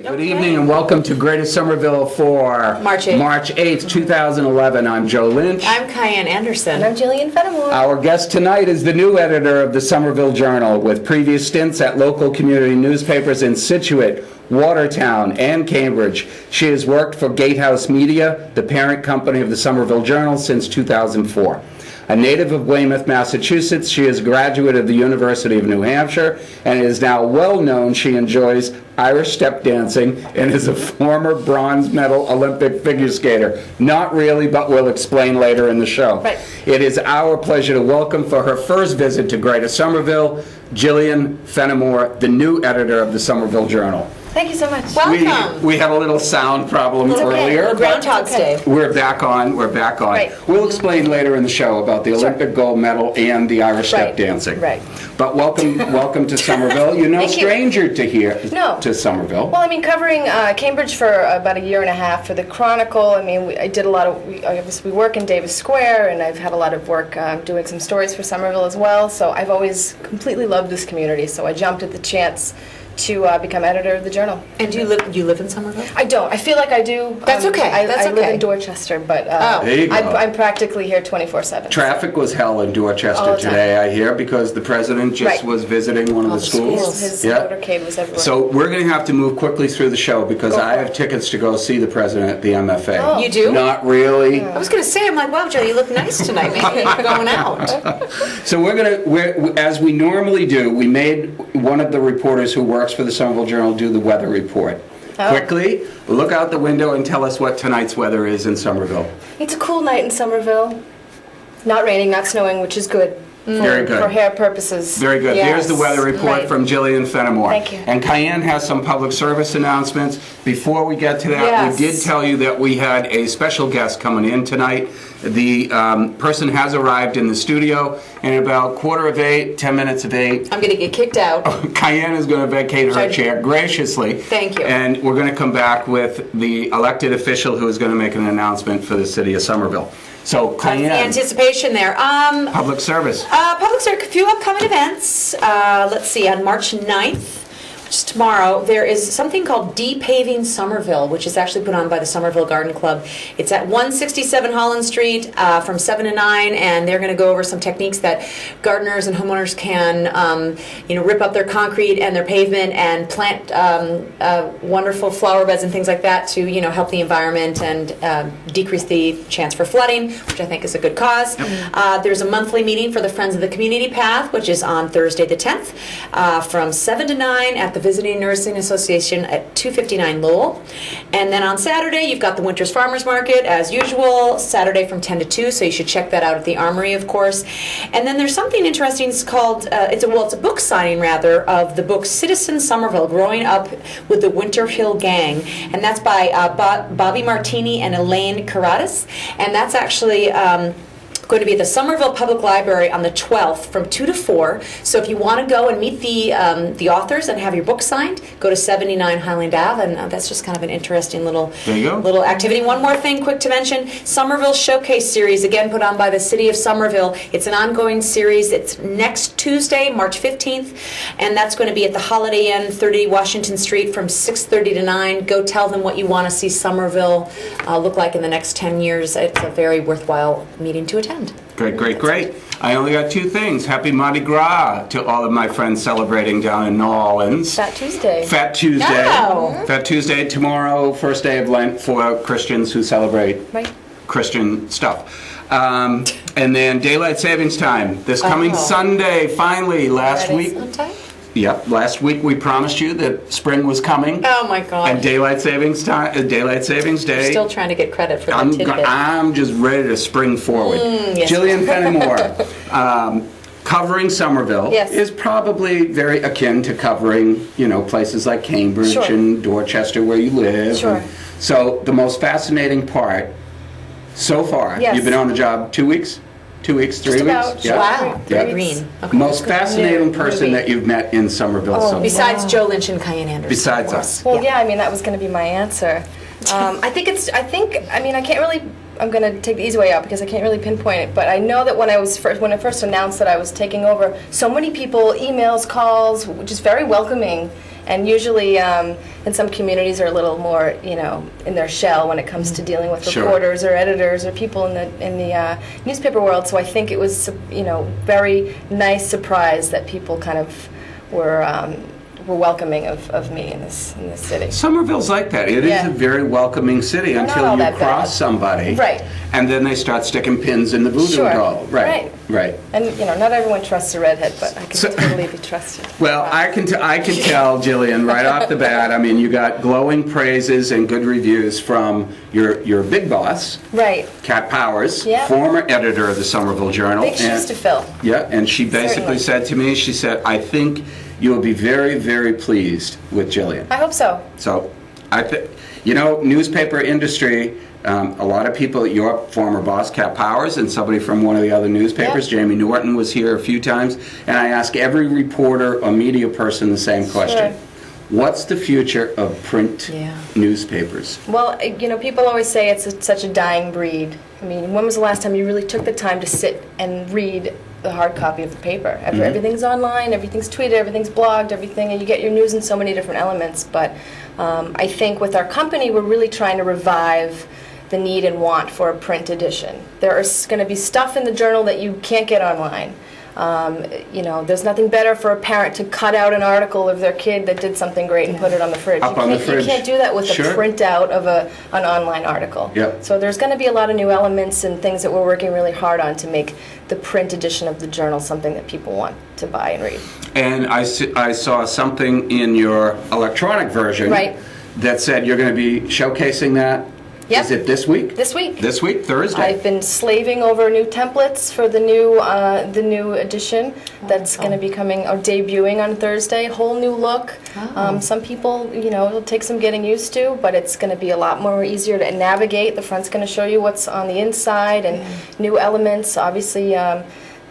Good evening and welcome to Greater Somerville for March 8th. March 8th, 2011. I'm Joe Lynch. I'm KyAnn Anderson. And I'm Jillian Fennimore. Our guest tonight is the new editor of the Somerville Journal, with previous stints at local community newspapers in Scituate, Watertown, and Cambridge. She has worked for Gatehouse Media, the parent company of the Somerville Journal, since 2004. A native of Weymouth, Massachusetts, she is a graduate of the University of New Hampshire and is now well known she enjoys Irish step dancing and is a former bronze medal Olympic figure skater. Not really, but we'll explain later in the show. Right. It is our pleasure to welcome for her first visit to Greater Somerville, Jillian Fennimore, the new editor of the Somerville Journal. Thank you so much. Welcome. We had a little sound problem earlier. but Groundhog's Day. We're back on. Right. We'll explain later in the show about the Olympic gold medal and the Irish step dancing. Right. But welcome to Somerville. You're no Thank you. stranger No. to Somerville. Well, I mean, covering Cambridge for about a year and a half for the Chronicle. I mean, I did a lot of, we work in Davis Square, and I've had a lot of work doing some stories for Somerville as well. So I've always completely loved this community. So I jumped at the chance to become editor of the Journal. And do you live in Somerville? I don't. I feel like I do. That's okay. I That's live okay. in Dorchester, but There you go. I'm practically here 24/7. Traffic was hell in All Dorchester the time. today, I hear, because the president just Right. was visiting one of the schools. His Yeah. motorcade was everywhere. So we're going to have to move quickly through the show because Go I for have it. tickets to go see the president at the MFA. Oh. You do? Not really. I was going to say, I'm like, wow, Joe, you look nice tonight. Maybe you're going out. So as we normally do, we made one of the reporters who works for the Somerville Journal do the weather report. Oh. Quickly, look out the window and tell us what tonight's weather is in Somerville. It's a cool night in Somerville. Not raining, not snowing, which is good. Very good. For hair purposes. Very good. Yes. Here's the weather report Right. from Jillian Fennimore. Thank you. And KyAnn has some public service announcements. Before we get to that, Yes. we did tell you that we had a special guest coming in tonight. The person has arrived in the studio, and at about 7:45, 10 minutes of 8, I'm going to get kicked out. KyAnn is going to vacate her Sorry. chair graciously. Thank you. And we're going to come back with the elected official who is going to make an announcement for the city of Somerville. So, That's the KyAnn, anticipation there. public service. Public service, a few upcoming events. Let's see, on March 9th, which is tomorrow, there is something called Depaving Somerville, which is actually put on by the Somerville Garden Club. It's at 167 Holland Street from 7 to 9, and they're going to go over some techniques that gardeners and homeowners can, rip up their concrete and their pavement and plant wonderful flower beds and things like that to, help the environment and decrease the chance for flooding, which I think is a good cause. There's a monthly meeting for the Friends of the Community Path, which is on Thursday the 10th from 7 to 9 at the Visiting Nursing Association at 259 Lowell. And then on Saturday, you've got the Winters Farmers Market, as usual, Saturday from 10 to 2, so you should check that out at the Armory, of course. And then there's something interesting, it's called, it's a book signing, rather, of the book Citizen Somerville, Growing Up with the Winter Hill Gang. And that's by Bobby Martini and Elaine Caradas. And that's actually going to be at the Somerville Public Library on the 12th from 2 to 4. So if you want to go and meet the authors and have your book signed, go to 79 Highland Ave, and that's just kind of an interesting little activity. One more thing quick to mention, Somerville Showcase Series, again put on by the City of Somerville. It's an ongoing series. It's next Tuesday, March 15th, and that's going to be at the Holiday Inn, 30 Washington Street from 6:30 to 9. Go tell them what you want to see Somerville look like in the next 10 years. It's a very worthwhile meeting to attend. Great. I only got two things. Happy Mardi Gras to all of my friends celebrating down in New Orleans. Fat Tuesday. Fat Tuesday. Oh. Fat Tuesday tomorrow, first day of Lent for Christians who celebrate Right. Christian stuff. And then Daylight Savings Time this coming Sunday, finally. Last Ready? week. On time? Yep, last week we promised you that spring was coming. Oh my God. And Daylight Savings Day. Still trying to get credit for that I'm tidbit. just ready to spring forward. Yes. Jillian Fennimore, covering Somerville Yes. is probably very akin to covering, places like Cambridge Sure. and Dorchester where you live. Sure. So the most fascinating part so far, Yes. you've been on the job 2 weeks? 2 weeks, 3 Just weeks? about. Yeah. Wow, Yeah. very green. Okay. Most fascinating person Maybe. that you've met in Somerville so far. Besides Joe Lynch and KyAnn Anderson. Besides of course. us. Well, yeah, I mean, that was going to be my answer. I can't really, I'm going to take the easy way out because I can't really pinpoint it, but I know that when I first announced that I was taking over, so many people, emails, calls, just very welcoming. And usually, in some communities are a little more, in their shell when it comes to dealing with Sure. reporters or editors or people in the newspaper world. So I think it was, very nice surprise that people kind of were welcoming of me in this city. Somerville's like that. It is Yeah. a very welcoming city They're not until all you that cross bad. somebody. Right. And then they start sticking pins in the voodoo Sure. doll. Right. Right. And not everyone trusts a redhead, but I can So- totally be trusted. Well, I can tell, Jillian, right off the bat, I mean, you got glowing praises and good reviews from your big boss, Right. Kat Powers, Yeah. former editor of the Somerville Journal. Big shoes to fill. Yeah, and she basically Certainly. said to me, she said, I think you will be very, very pleased with Jillian. I hope so. So, newspaper industry, a lot of people, your former boss, Kat Powers, and somebody from one of the other newspapers, Yeah. Jamie Norton, was here a few times, and I ask every reporter or media person the same question. Sure. What's the future of print Yeah. newspapers? Well, people always say it's such a dying breed. I mean, when was the last time you really took the time to sit and read the hard copy of the paper? Everything's online, everything's tweeted, everything's blogged, everything, and you get your news in so many different elements. But I think with our company, we're really trying to revive the need and want for a print edition. There is going to be stuff in the journal that you can't get online. There's nothing better for a parent to cut out an article of their kid that did something great and put it on the fridge. Up on the fridge. You can't do that with Sure. a printout of an online article. Yep. So there's going to be a lot of new elements and things that we're working really hard on to make the print edition of the journal something that people want to buy and read. And I saw something in your electronic version Right. that said you're going to be showcasing that. Yep. Is it this week? This week. This week, Thursday. I've been slaving over new templates for the new edition that's going to be coming or debuting on Thursday. Whole new look. Some people, it'll take some getting used to, but it's going to be a lot more easier to navigate. The front's going to show you what's on the inside and new elements. Obviously,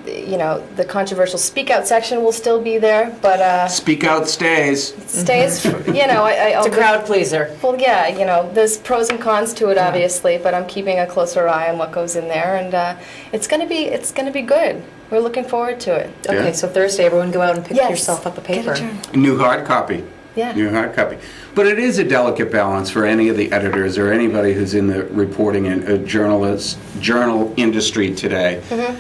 the controversial speak out section will still be there, but Speak Out stays. stays. It's a crowd pleaser. Well, yeah, there's pros and cons to it, obviously, but I'm keeping a closer eye on what goes in there, and it's gonna be good. We're looking forward to it. Okay, Yeah. so Thursday, everyone go out and pick Yes. yourself up a Get a paper. journal. New hard copy. Yeah. New hard copy. But it is a delicate balance for any of the editors or anybody who's in the reporting and journal industry today. Mm-hmm.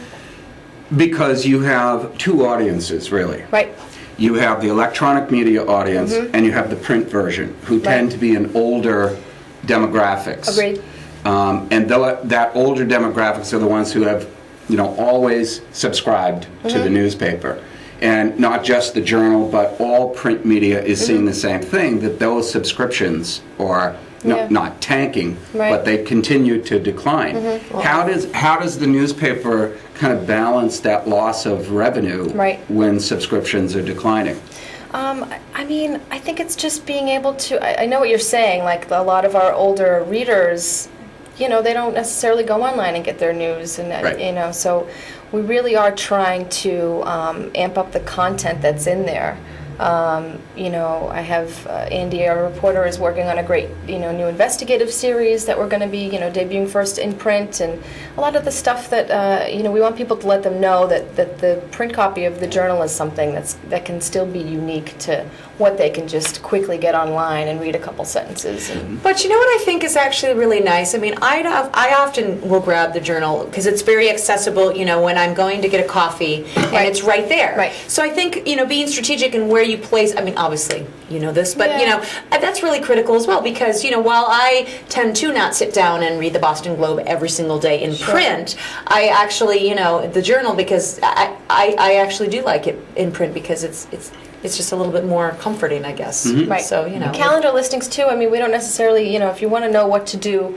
Because you have two audiences, really. Right. You have the electronic media audience and you have the print version, who tend to be an older demographics. Agreed. And though that older demographics are the ones who have, always subscribed to the newspaper. And not just the journal, but all print media is seeing the same thing, that those subscriptions are Yeah. not tanking, Right. but they continue to decline. How does the newspaper kind of balance that loss of revenue Right. when subscriptions are declining? I think it's just being able to, I know what you're saying, like a lot of our older readers, they don't necessarily go online and get their news, and Right. so we really are trying to amp up the content that's in there. I have Andy, our reporter, is working on a great, new investigative series that we're going to be, debuting first in print, and a lot of the stuff that, we want people to let them know that the print copy of the journal is something that can still be unique to what they can just quickly get online and read a couple sentences. And But you know what I think is actually really nice? I mean, I often will grab the journal because it's very accessible, when I'm going to get a coffee, and Right. it's right there. Right. So I think, being strategic in where you place, I mean, obviously, you know this, but, Yeah. that's really critical as well because, while I tend to not sit down and read the Boston Globe every single day in print, I actually, the journal, because I actually do like it in print because it's just a little bit more comforting, I guess. Right. So, calendar listings too. I mean, we don't necessarily, if you want to know what to do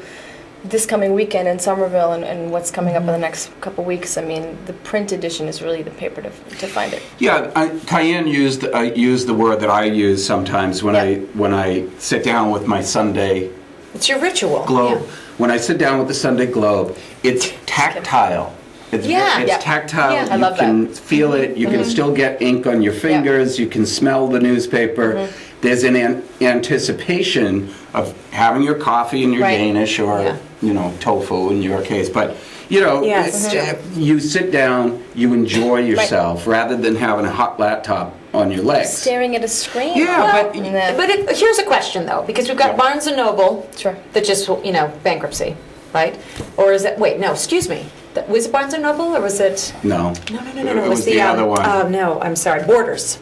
this coming weekend in Somerville and what's coming up in the next couple weeks, I mean, the print edition is really the paper to find it. Yeah, KyAnn used the word that I use sometimes when I sit down with my Sunday it's your ritual. Globe. Yeah. When I sit down with the Sunday Globe, it's tactile. It's Yeah. tactile. Yeah. I love You can feel it. You can still get ink on your fingers. You can smell the newspaper. There's an anticipation of having your coffee and your Right. Danish or Yeah. tofu in your case, but you know, Yes. you sit down, you enjoy yourself rather than having a hot laptop on your legs. Staring at a screen. Yeah, Well, but but here's a question though, because we've got Barnes and Noble Sure. that just, bankruptcy, right? Or is it? Wait, no, excuse me. Was it Barnes and Noble or was it? no. No. It was the other one. Oh no, I'm sorry. Borders,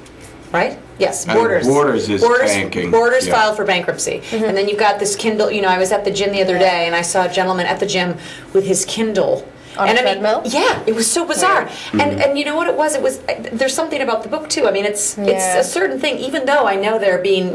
right? Yes, I think Borders. Borders is tanking. Borders Yeah. filed for bankruptcy, and then you've got this Kindle. I was at the gym the other day, and I saw a gentleman at the gym with his Kindle. On and a treadmill? Yeah, it was so bizarre. And you know what it was? It was there's something about the book too. I mean, it's a certain thing. Even though I know they're being,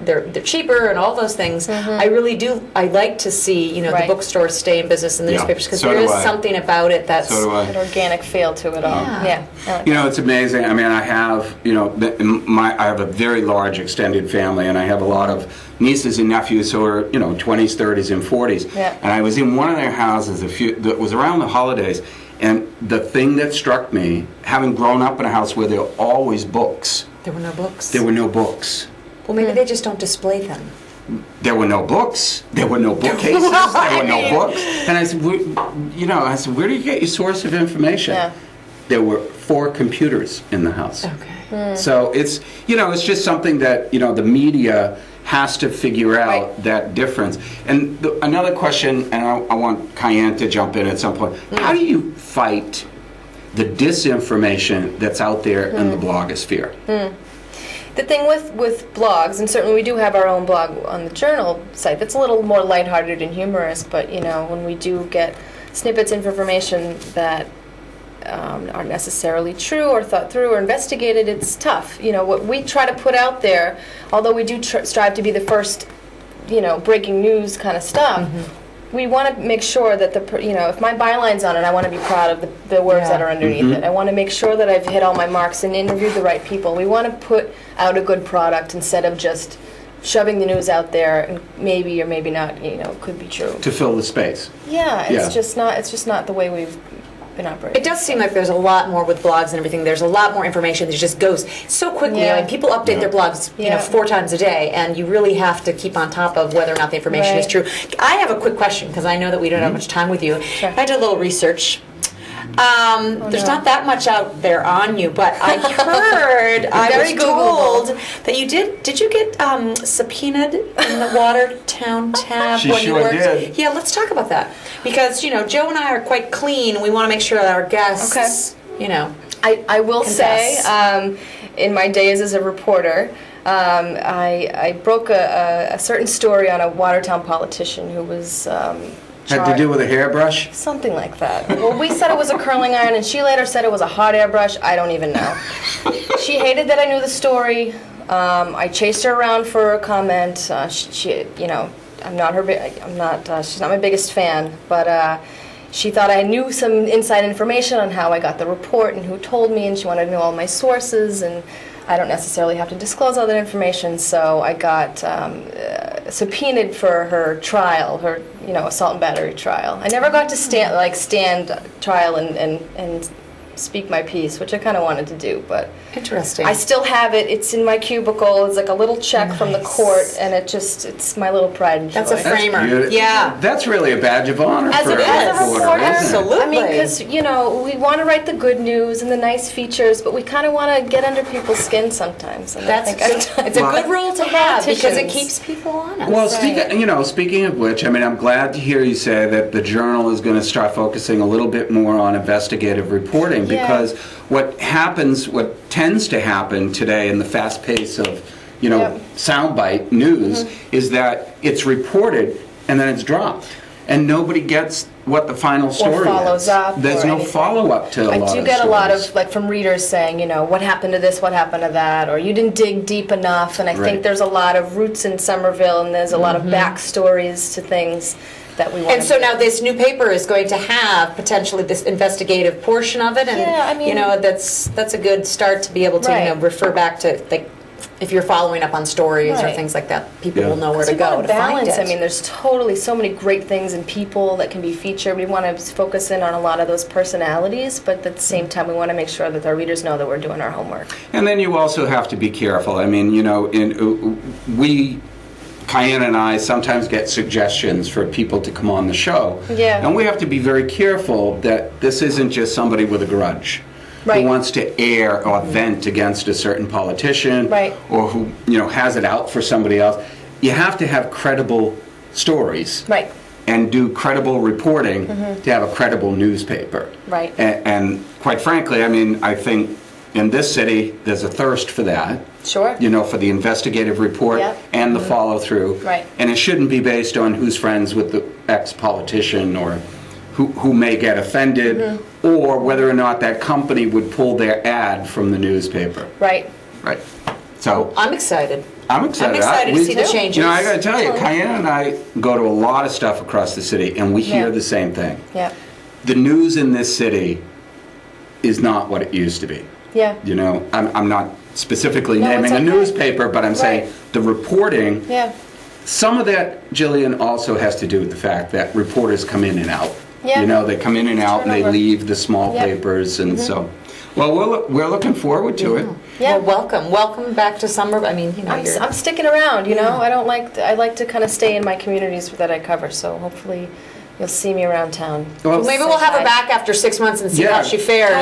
they're cheaper and all those things. I really do. I like to see the bookstores stay in business and the Yeah, newspapers because so there do is I. something about it that's. So do I. An organic feel to it all. Yeah. Yeah. It's amazing. I mean, I have, I have a very large extended family, and I have a lot of nieces and nephews who are, 20s, 30s, and 40s. Yeah. And I was in one of their houses that was around the holidays, and the thing that struck me, having grown up in a house where there were always books, There were no books. there were no books. Well, maybe they just don't display them. There were no books. There were no bookcases. There were no books. And I said, where do you get your source of information? Yeah. There were 4 computers in the house. Okay. So it's, it's just something that, the media has to figure out Right. that difference. And another question, and I want KyAnn to jump in at some point. How do you fight the disinformation that's out there in the blogosphere? The thing with blogs, and certainly we do have our own blog on the Journal site that's a little more lighthearted and humorous, but when we do get snippets of information that aren't necessarily true or thought through or investigated, it's tough. What we try to put out there, although we do strive to be the first, breaking news kind of stuff, we want to make sure that if my byline's on it, I want to be proud of the words that are underneath it. I want to make sure that I've hit all my marks and interviewed the right people. We want to put out a good product instead of just shoving the news out there and maybe or maybe not, could be true. To fill the space. Yeah, it's Yeah. just not the way we've been operating. It does seem like there's a lot more with blogs and everything. There's a lot more information that just goes so quickly. Yeah. I mean, people update their blogs, Yeah. 4 times a day, and you really have to keep on top of whether or not the information is Right. true. I have a quick question because I know that we don't have much time with you. Sure. I did a little research. There's not that much out there on you, but I heard, I Very was Googleable. told that you did you get subpoenaed in the Watertown tab She when you sure worked? did. Yeah, let's talk about that. Because, Joe and I are quite clean, and we want to make sure that our guests, I will say, Confess. in my days as a reporter, I broke a certain story on a Watertown politician who was Had to do with a hairbrush? something like that. Well, we said it was a curling iron, and she later said it was a hot airbrush. I don't even know. She hated that I knew the story. I chased her around for a comment. I'm not her. She's not my biggest fan, but. She thought I knew some inside information on how I got the report and who told me, and she wanted to know all my sources, and I don't necessarily have to disclose all that information, so I got subpoenaed for her trial, her assault and battery trial. I never got to stand trial and speak my piece, which I kind of wanted to do, but Interesting. I still have it. It's in my cubicle. It's like a little check from the court, and it's my little pride and joy. That's a framer. Beautiful. Yeah. That's really a badge of honor As for it a is. As a reporter, reporter, isn't it? Absolutely. I mean, because, we want to write the good news and the nice features, but we kind of want to get under people's skin sometimes. And That's I think it's a Well, good rule to have because it politicians. keeps people honest. Well, Right. speaking of which, I mean, I'm glad to hear you say that the Journal is going to start focusing a little bit more on investigative reporting, Yeah. because what tends to happen today in the fast pace of, Yep. soundbite news is that it's reported and then it's dropped, and nobody gets what the final story follows is. up There's or no anything. follow-up to a lot I of do get a lot stories. of, from readers saying, what happened to this, what happened to that, or you didn't dig deep enough, and I Right. think there's a lot of roots in Somerville, and there's a lot of backstories to things that we want And so now this new paper is going to have potentially this investigative portion of it, and Yeah, I mean- that's a good start to be able to Right. refer back to, like, if you're following up on stories or Right. things like that, people Yeah. will know where to we go want to to find balance. it. I mean, there's totally so many great things and people that can be featured. We want to focus in on a lot of those personalities, but at the same time, we want to make sure that our readers know that we're doing our homework. And then you also have to be careful. I mean, we KyAnn and I sometimes get suggestions for people to come on the show. Yeah. And we have to be very careful that this isn't just somebody with a grudge. Right. Who wants to air or vent against a certain politician. Right. Or who, has it out for somebody else. You have to have credible stories. Right. And do credible reporting to have a credible newspaper. Right. And quite frankly, I mean, I think in this city, there's a thirst for that. Sure. For the investigative report Yep. and the follow-through. Right. And it shouldn't be based on who's friends with the ex-politician or who may get offended or whether or not that company would pull their ad from the newspaper. Right. Right. So I'm excited. I'm excited. I'm excited to see the changes. I got to tell you, KyAnn and I go to a lot of stuff across the city, and we hear Yeah. the same thing. Yeah. The news in this city is not what it used to be. Yeah. I'm not specifically No, naming it's a okay. newspaper, but I'm saying Right. the reporting. Yeah. Some of that, Jillian, also has to do with the fact that reporters come in and out. Yeah. They come in and out, and they Turnover. leave the small Yep. papers, and so. Well, we're looking forward to it. Yeah. Well, welcome back to Somerville. I mean, I'm sticking around, I like to kind of stay in my communities that I cover, so hopefully you'll see me around town. Well, maybe we'll have her back after 6 months and see how she fares.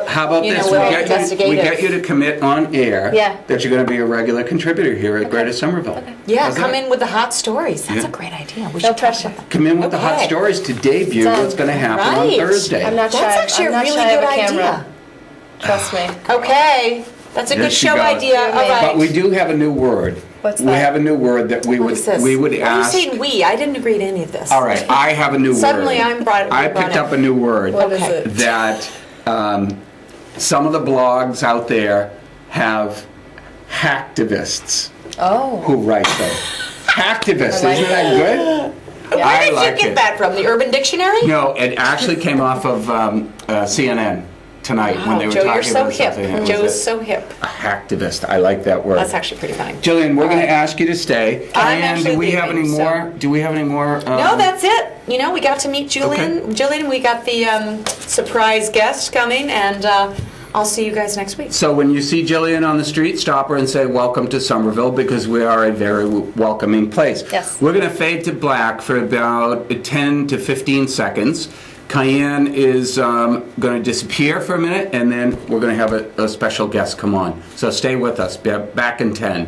How about this? we'll We investigative. get you to commit on air Yeah. that you're going to be a regular contributor here at Greater Somerville. Yeah, How's come that? in with the hot stories. That's Yeah. a great idea. We No should talk pressure. about that. Come in with the hot Okay. stories to debut Done. what's going to happen on Right. Thursday. I'm not That's shy. actually I'm a not really shy of good a camera. idea. Trust me. Okay, that's a There good she show goes. idea. All But right. But we do have a new word. What's We that? have a new word that we What would is this? we would Why ask. are you saying we? I didn't agree to any of this. All right, I have a new word. Suddenly I'm brought. I picked up a new word. What is Okay. it? That some of the blogs out there have hacktivists Oh. who write them. Hacktivists, I like isn't that good? Where I did like you get it. that from? The Urban Dictionary? No, it actually came off of CNN tonight when they were Joe, talking you're so about hip. something. It was Joe's so hip. a hacktivist. I like that word. That's actually pretty funny. Jillian, we're going to ask you to stay. I'm KyAnn, actually do we have any leaving, so- more? Do we have any more? No, that's it. We got to meet Jillian. Okay. Jillian, we got the surprise guest coming, and I'll see you guys next week. So when you see Jillian on the street, stop her and say, "Welcome to Somerville," because we are a very welcoming place. Yes. We're going to fade to black for about 10 to 15 seconds. KyAnn is going to disappear for a minute, and then we're going to have a special guest come on. So stay with us. Back in 10.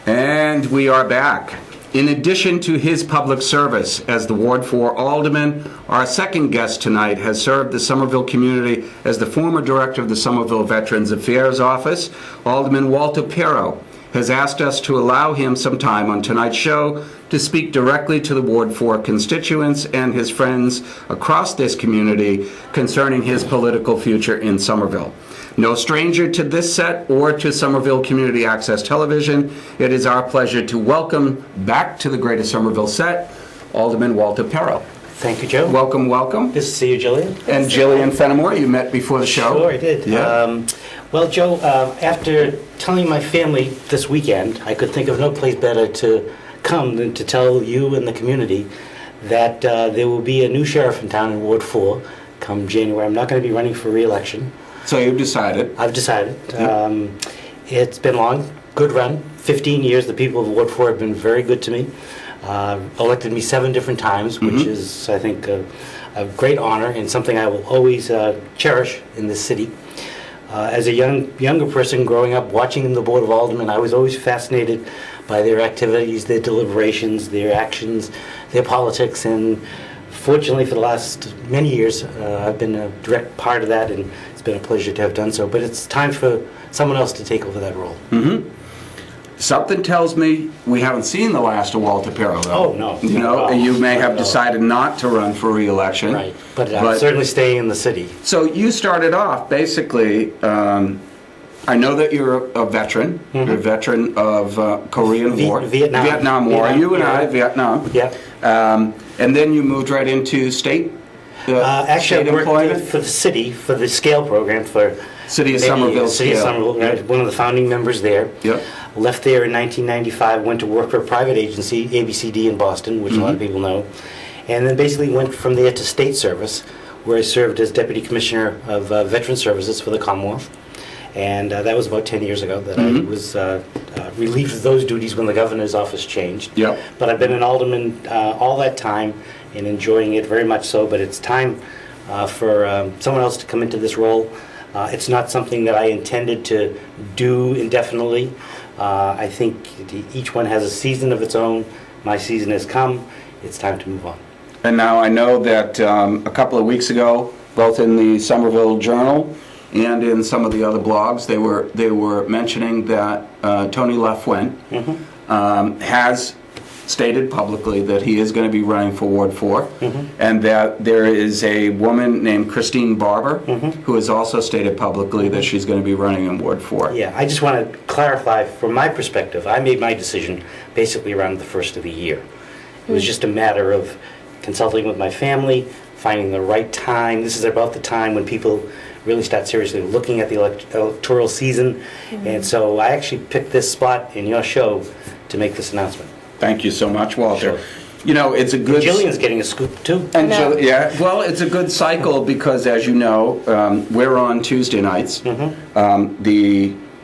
And we are back. In addition to his public service as the Ward 4 Alderman, our second guest tonight has served the Somerville community as the former director of the Somerville Veterans Affairs Office. Alderman Walter Pero has asked us to allow him some time on tonight's show to speak directly to the Ward 4 constituents and his friends across this community concerning his political future in Somerville. No stranger to this set or to Somerville Community Access Television, it is our pleasure to welcome back to the Greater Somerville set, Alderman Walter Pero. Thank you, Joe. Welcome, welcome. Good to see you, Jillian. And Jillian Fennimore, you met before the show. Sure, I did. Yeah. Well, Joe, after telling my family this weekend, I could think of no place better to come than to tell you and the community that there will be a new sheriff in town in Ward 4 come January. I'm not going to be running for re-election. So you've decided. I've decided. Yeah. It's been long, good run. 15 years, the people of Ward 4 have been very good to me. Elected me 7 different times, which is, I think, a great honor and something I will always cherish in this city. As a younger person growing up watching the Board of Aldermen, I was always fascinated by their activities, their deliberations, their actions, their politics, and fortunately for the last many years, I've been a direct part of that, and it's been a pleasure to have done so. But it's time for someone else to take over that role. Something tells me we haven't seen the last of Walter Pero, though. Oh, no. You know, and you may have decided not to run for re-election. Right, but I'm certainly staying in the city. So you started off, basically, I know that you're a veteran. You're a veteran of Korean War. Vietnam. War. You and yeah. I, Vietnam. Yeah. And then you moved right into state Actually, state I worked employment? for the city, for the SCALE program, for City of many Somerville years. City of SCALE. Somerville, right, one of the founding members there. Yep. Left there in 1995, went to work for a private agency, ABCD in Boston, which a lot of people know. And then basically went from there to state service, where I served as Deputy Commissioner of Veteran Services for the Commonwealth. And that was about 10 years ago that I was relieved of those duties when the governor's office changed. Yep. But I've been an alderman all that time and enjoying it very much so. But it's time for someone else to come into this role. It's not something that I intended to do indefinitely. I think each one has a season of its own. My season has come. It's time to move on. And now I know that a couple of weeks ago, both in the Somerville Journal and in some of the other blogs, they were mentioning that Tony LaFuente has stated publicly that he is going to be running for Ward 4, and that there is a woman named Christine Barber who has also stated publicly that she's going to be running in Ward 4. Yeah, I just want to clarify from my perspective, I made my decision basically around the first of the year. It was just a matter of consulting with my family, finding the right time. This is about the time when people really start seriously looking at the electoral season. And so I actually picked this spot in your show to make this announcement. Thank you so much, Walter. Sure. You know, it's a good... Jillian's getting a scoop, too. And No. yeah, well, it's a good cycle because, as you know, we're on Tuesday nights.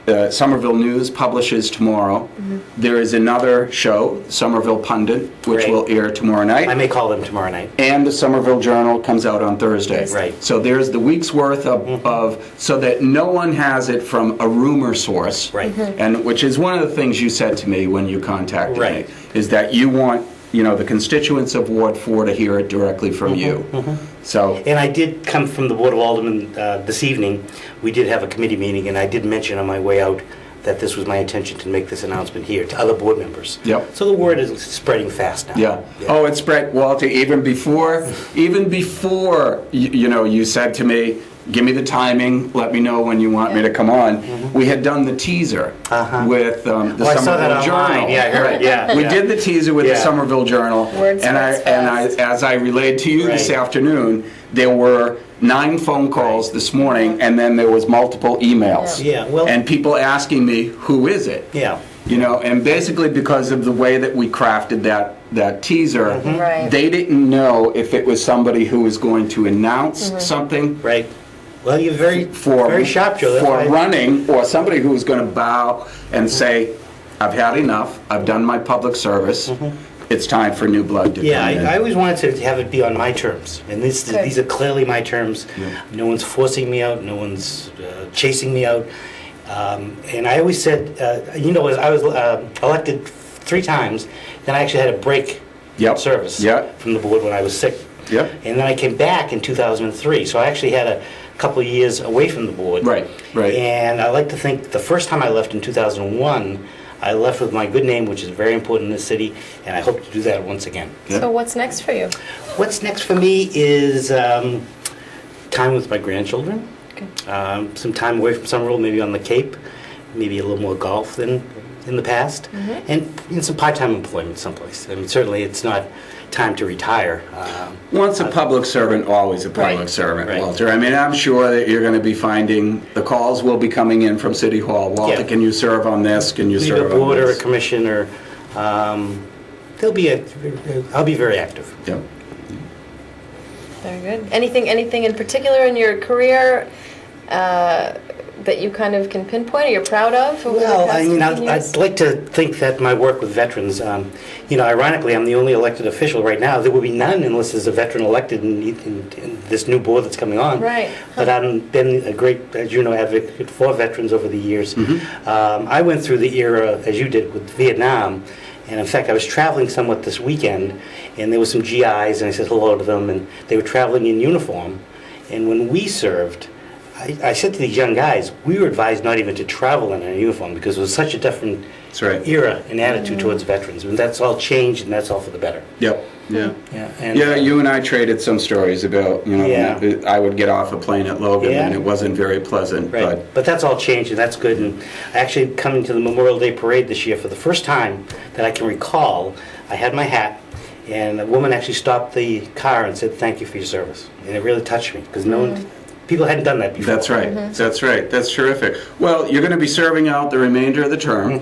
The Somerville News publishes tomorrow. There is another show, Somerville Pundit, which Great. will air tomorrow night. I may call them tomorrow night. And the Somerville Journal comes out on Thursday. Right. So there's the week's worth of so that no one has it from a rumor source. Right. And which is one of the things you said to me when you contacted Right. me, is that you want, you know, the constituents of Ward 4 to hear it directly from you. So, And I did come from the Board of Aldermen this evening. We did have a committee meeting, and I did mention on my way out that this was my intention to make this announcement here to other board members. Yep. So the word is spreading fast now. yeah. Oh, it spread, Walter, even before you know, you said to me, give me the timing, let me know when you want me to come on. We had done the teaser with the I saw that Somerville Journal. online. Yeah, I heard it. Yeah, We yeah. did the teaser with the Yeah. Somerville Journal, Word spreads fast. as I relayed to you this Right. afternoon, there were 9 phone calls this morning, and then there was multiple emails. Yeah, well- And people asking me, who is it? Yeah. You know, and basically because of the way that we crafted that teaser, Right. they didn't know if it was somebody who was going to announce something Right. Well, you're very sharp, Joe. That's for why- running, or somebody who was going to bow and say, I've had enough, I've done my public service, it's time for new blood to Yeah, come in. I always wanted to have it be on my terms, and Good. these are clearly my terms. No one's forcing me out, no one's chasing me out. And I always said, you know, I was elected 3 times, then I actually had a break Yep. service Yep. from the board when I was sick. Yep. And then I came back in 2003, so I actually had a couple of years away from the board. Right, right. And I like to think the first time I left in 2001, I left with my good name, which is very important in this city, and I hope to do that once again. So what's next for you? What's next for me is time with my grandchildren, some time away from Somerville, maybe on the Cape, maybe a little more golf than in the past, and some part-time employment someplace. I mean, certainly it's not time to retire. Once a public servant, always a public Right. servant, Right. Walter. I mean, I'm sure that you're going to be finding, the calls will be coming in from City Hall. Walter, Yeah. can you serve on this? Can you Leave serve a on board or a this? commission, or I'll be very active. Yep. Very good. Anything in particular in your career that you kind of can pinpoint or you're proud of over the Well, past I mean, 15 years? I'd like to think that my work with veterans, you know, ironically, I'm the only elected official right now. There will be none unless there's a veteran elected in this new board that's coming on. Right. But I've been a great, as you know, advocate for veterans over the years. I went through the era, as you did, with Vietnam. And in fact, I was traveling somewhat this weekend, and there were some GIs, and I said hello to them, and they were traveling in uniform. And when we served, I said to these young guys, we were advised not even to travel in our uniform because it was such a different That's right. era and attitude towards veterans. And that's all changed, and that's all for the better. Yep. Yeah. Yeah, and, Yeah, you and I traded some stories about, you know, Yeah. I would get off a plane at Logan Yeah. and it wasn't very pleasant, Right, but that's all changed, and that's good. And actually, coming to the Memorial Day Parade this year, for the first time that I can recall, I had my hat, and a woman actually stopped the car and said, "Thank you for your service," and it really touched me because no one, people hadn't done that before. That's right. That's right. That's terrific. Well, you're going to be serving out the remainder of the term,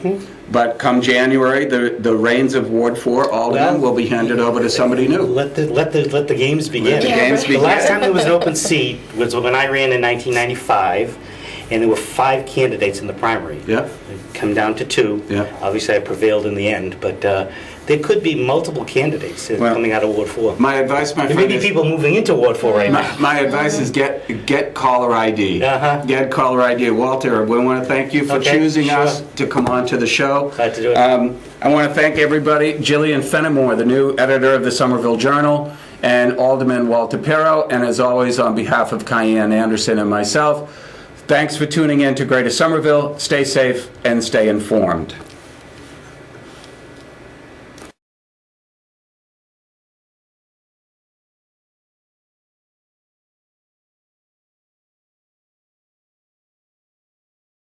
but come January, the reins of Ward 4 Alderman will be handed over to somebody new. Let the games begin. Let the games The begin. last time there was an open seat was when I ran in 1995, and there were 5 candidates in the primary. Yep. It come down to 2. Yep. Obviously, I prevailed in the end, but there could be multiple candidates coming out of Ward 4. My advice, my There friend, may be is... people moving into Ward 4 right now. My advice is get caller ID. Uh-huh. Get caller ID. Walter, we want to thank you for Okay, choosing sure. us to come on to the show. Glad to do it. I want to thank everybody. Jillian Fennimore, the new editor of the Somerville Journal, and Alderman Walter Pirro, and as always, on behalf of KyAnn Anderson and myself, thanks for tuning in to Greater Somerville. Stay safe and stay informed.